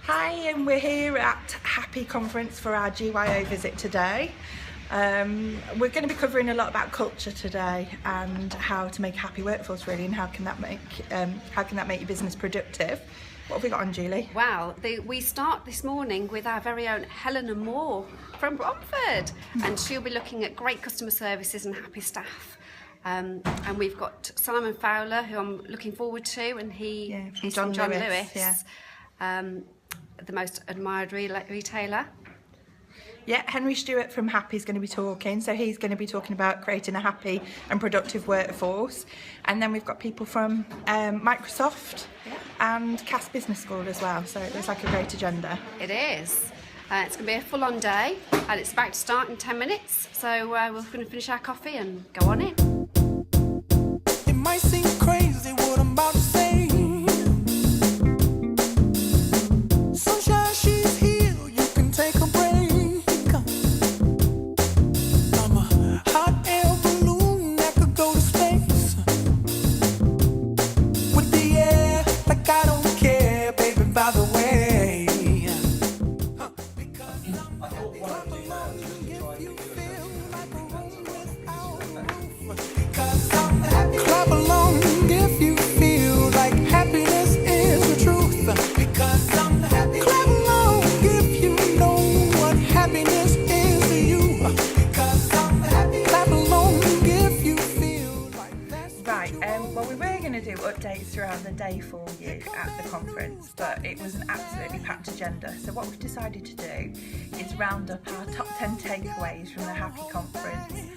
Hi, and we're here at Happy Conference for our GYO visit today. We're going to be covering a lot about culture today and how to make a happy workforce, really, and how can that make your business productive. What have we got on, Julie? Wow, we start this morning with our very own Helena Moore from Bromford, and she'll be looking at great customer services and happy staff. And we've got Simon Fowler, who I'm looking forward to, and he's from John Lewis. The most admired retailer. Yeah, Henry Stewart from Happy is going to be talking, so he's going to be talking about creating a happy and productive workforce. And then we've got people from Microsoft and Cass Business School as well, so it looks like a great agenda. It is. It's going to be a full-on day, and it's about to start in 10 minutes, so we're going to finish our coffee and go on in. It might seem crazy what I'm about to say. Sunshine, she's here, you can take a break. I'm a hot air balloon that could go to space. With the air, like I don't care, baby, by the way. Clap along if you feel like happiness is the truth. Because I'm happy. Clap along if you know what happiness is to you. Because I'm happy. Clap along if you feel like that's Right, well, we were going to do updates throughout the day for you at the conference, but it was an absolutely packed agenda. So what we've decided to do is round up our top 10 takeaways from the Happy Conference.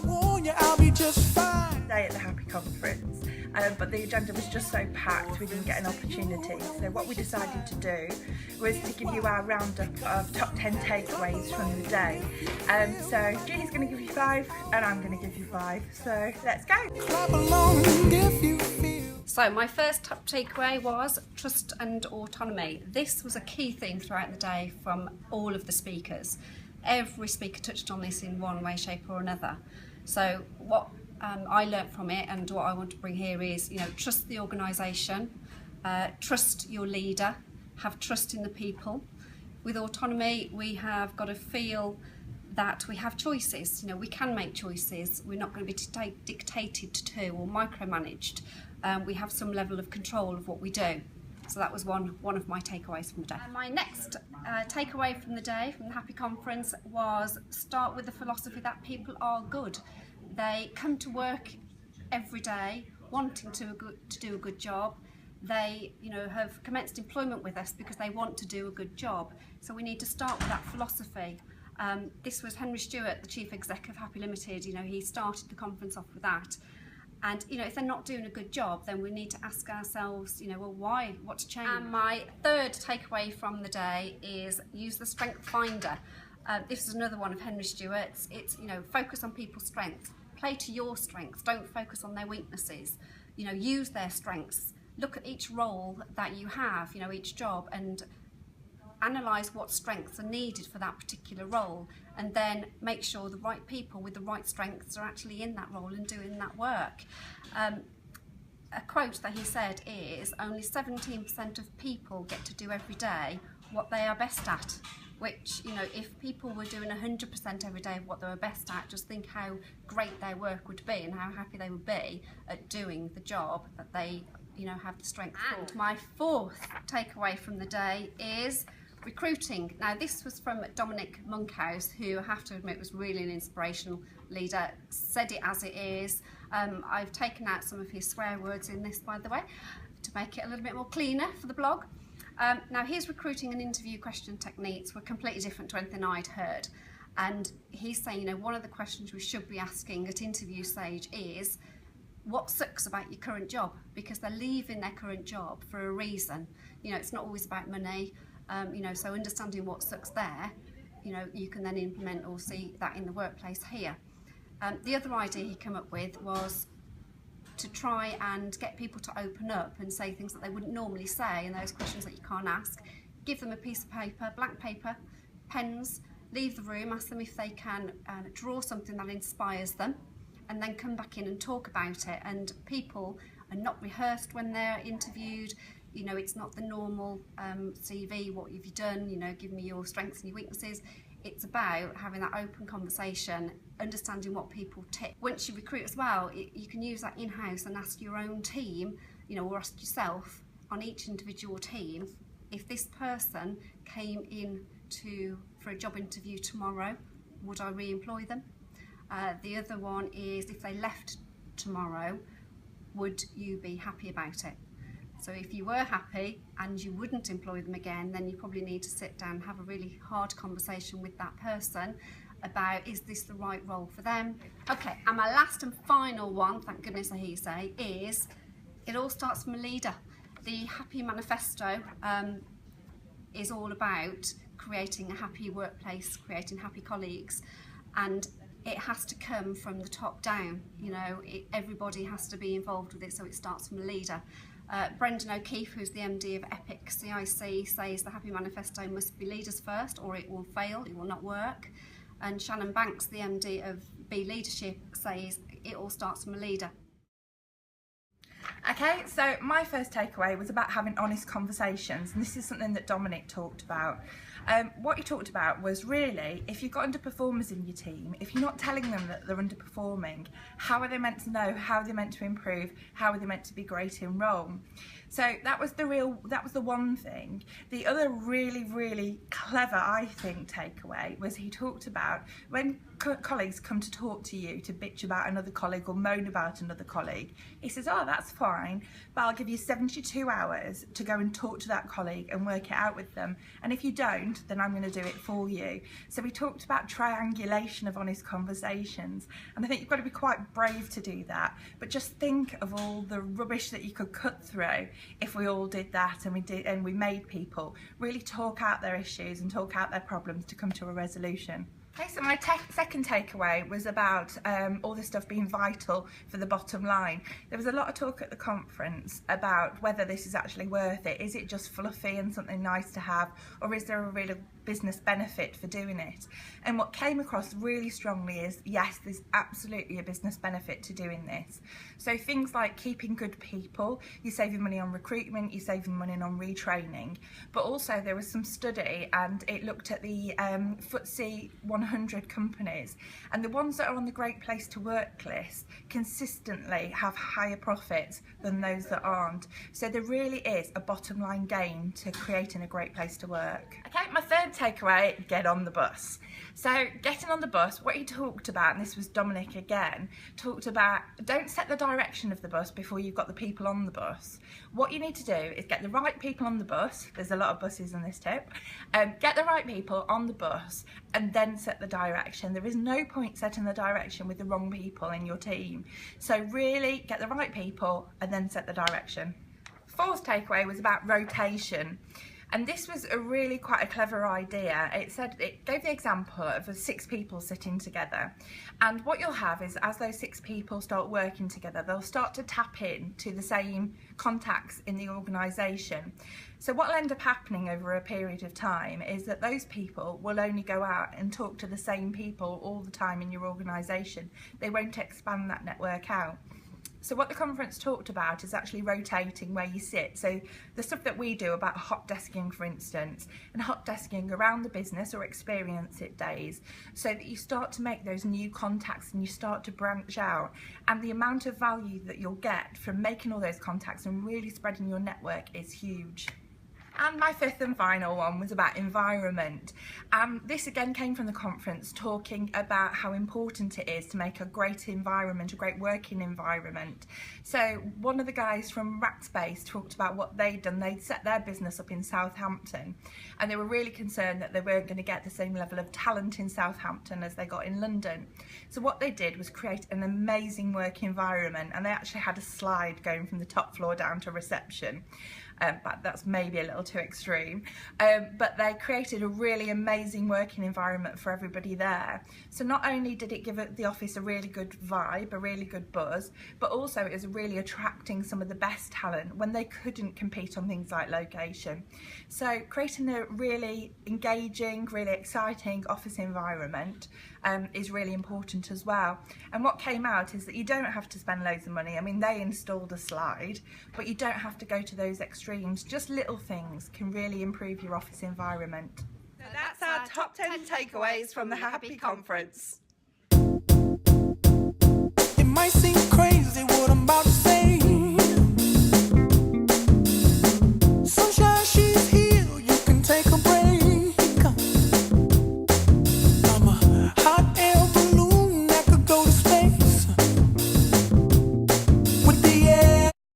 warn you, I'll be just fine. Day at the Happy Conference, but the agenda was just so packed we didn't get an opportunity. So what we decided to do was to give you our roundup of top 10 takeaways from the day. So Julie's going to give you 5 and I'm going to give you 5. So let's go. Clap along if you feel. So my first top takeaway was trust and autonomy. This was a key theme throughout the day from all of the speakers. Every speaker touched on this in one way, shape or another. So what I learnt from it and what I want to bring here is, trust the organisation, trust your leader, have trust in the people. With autonomy, we have got to feel that we have choices. We can make choices. We're not going to be dictated to or micromanaged. We have some level of control of what we do. So that was one of my takeaways from the day. My next takeaway from the day, from the Happy Conference, was start with the philosophy that people are good. They come to work every day wanting to do a good job. They have commenced employment with us because they want to do a good job. So we need to start with that philosophy. This was Henry Stewart, the Chief Exec of Happy Limited. He started the conference off with that. And if they're not doing a good job, then we need to ask ourselves, well, why? What's changed? And my third takeaway from the day is use the Strength Finder. This is another one of Henry Stewart's. It's focus on people's strengths, play to your strengths. Don't focus on their weaknesses. Use their strengths. Look at each role that you have, each job, and analyse what strengths are needed for that particular role, and then make sure the right people with the right strengths are actually in that role and doing that work. A quote that he said is, only 17% of people get to do every day what they are best at, which, if people were doing 100% every day of what they were best at, just think how great their work would be and how happy they would be at doing the job that they, have the strength for. And my fourth takeaway from the day is recruiting. Now, this was from Dominic Monkhouse, who I have to admit was really an inspirational leader, said it as it is. I've taken out some of his swear words in this, by the way, to make it a little bit more cleaner for the blog. Now, his recruiting and interview question techniques were completely different to anything I'd heard. And he's saying, one of the questions we should be asking at interview stage is, what sucks about your current job? Because they're leaving their current job for a reason. It's not always about money. So understanding what sucks there, you can then implement or see that in the workplace here. The other idea he came up with was to try and get people to open up and say things that they wouldn't normally say, and those questions that you can't ask. Give them a piece of paper, blank paper, pens, leave the room, ask them if they can draw something that inspires them, and then come back in and talk about it. And people and not rehearsed when they're interviewed. You know, it's not the normal CV, what have you done, you know, give me your strengths and your weaknesses. It's about having that open conversation, understanding what people tick. Once you recruit as well, you can use that in-house and ask your own team, you know, or ask yourself on each individual team, if this person came in for a job interview tomorrow, would I re-employ them? The other one is, if they left tomorrow, would you be happy about it? So if you were happy and you wouldn't employ them again, then you probably need to sit down and have a really hard conversation with that person about, is this the right role for them? Okay, and my last and final one, thank goodness I hear you say, is it all starts from a leader. The Happy Manifesto is all about creating a happy workplace, creating happy colleagues, and it has to come from the top down. You know, everybody has to be involved with it, so it starts from a leader. Brendan O'Keefe, who's the MD of Epic CIC, says the Happy Manifesto must be leaders first or it will fail, it will not work. And Shannon Banks, the MD of B Leadership, says it all starts from a leader. Okay, so my first takeaway was about having honest conversations, and this is something that Dominic talked about. What he talked about was really, if you've got underperformers in your team, if you're not telling them that they're underperforming, how are they meant to know? How are they meant to improve? How are they meant to be great in role? So that was the one thing. The other really clever, I think, takeaway was he talked about when colleagues come to talk to you to bitch about another colleague or moan about another colleague, he says, oh, that's fine, but I'll give you 72 hours to go and talk to that colleague and work it out with them, and if you don't, then I'm going to do it for you. So we talked about triangulation of honest conversations, and I think you've got to be quite brave to do that, but just think of all the rubbish that you could cut through if we all did that, and we made people really talk out their issues and talk out their problems to come to a resolution. Okay, so my second takeaway was about all this stuff being vital for the bottom line. There was a lot of talk at the conference about whether this is actually worth it. Is it just fluffy and something nice to have, or is there a real business benefit for doing it? And what came across really strongly is, yes, there's absolutely a business benefit to doing this. So things like keeping good people, you're saving money on recruitment, you're saving money on retraining, but also there was some study and it looked at the FTSE 100 companies, and the ones that are on the Great Place to Work list consistently have higher profits than those that aren't. So there really is a bottom line gain to creating a great place to work. Okay, my third takeaway, get on the bus. So getting on the bus, what he talked about, and this was Dominic again, talked about don't set the direction of the bus before you've got the people on the bus. What you need to do is get the right people on the bus. There's a lot of buses in this tip. Get the right people on the bus and then set the direction. There is no point setting the direction with the wrong people in your team. So really get the right people and then set the direction. Fourth takeaway was about rotation. And this was a really quite a clever idea. It gave the example of 6 people sitting together. And what you'll have is, as those 6 people start working together, they'll start to tap in to the same contacts in the organisation. So what will end up happening over a period of time is that those people will only go out and talk to the same people all the time in your organisation. They won't expand that network out. So what the conference talked about is actually rotating where you sit. So the stuff that we do about hot desking, for instance, and hot desking around the business or experience it days, so that you start to make those new contacts and you start to branch out. And the amount of value that you'll get from making all those contacts and really spreading your network is huge. And my fifth and final one was about environment. This again came from the conference, talking about how important it is to make a great environment, a great working environment. So one of the guys from Rackspace talked about what they'd done. They'd set their business up in Southampton, and they were really concerned that they weren't going to get the same level of talent in Southampton as they got in London. So what they did was create an amazing work environment, and they actually had a slide going from the top floor down to reception. but that's maybe a little too extreme. But they created a really amazing working environment for everybody there. So not only did it give the office a really good vibe, a really good buzz, but also it was really attracting some of the best talent when they couldn't compete on things like location. So creating a really engaging, really exciting office environment is really important as well. And what came out is that you don't have to spend loads of money. I mean, they installed a slide, but you don't have to go to those extremes. Just little things can really improve your office environment. So that's our top 10 takeaways from the Happy Conference. It might seem crazy what I'm about to say.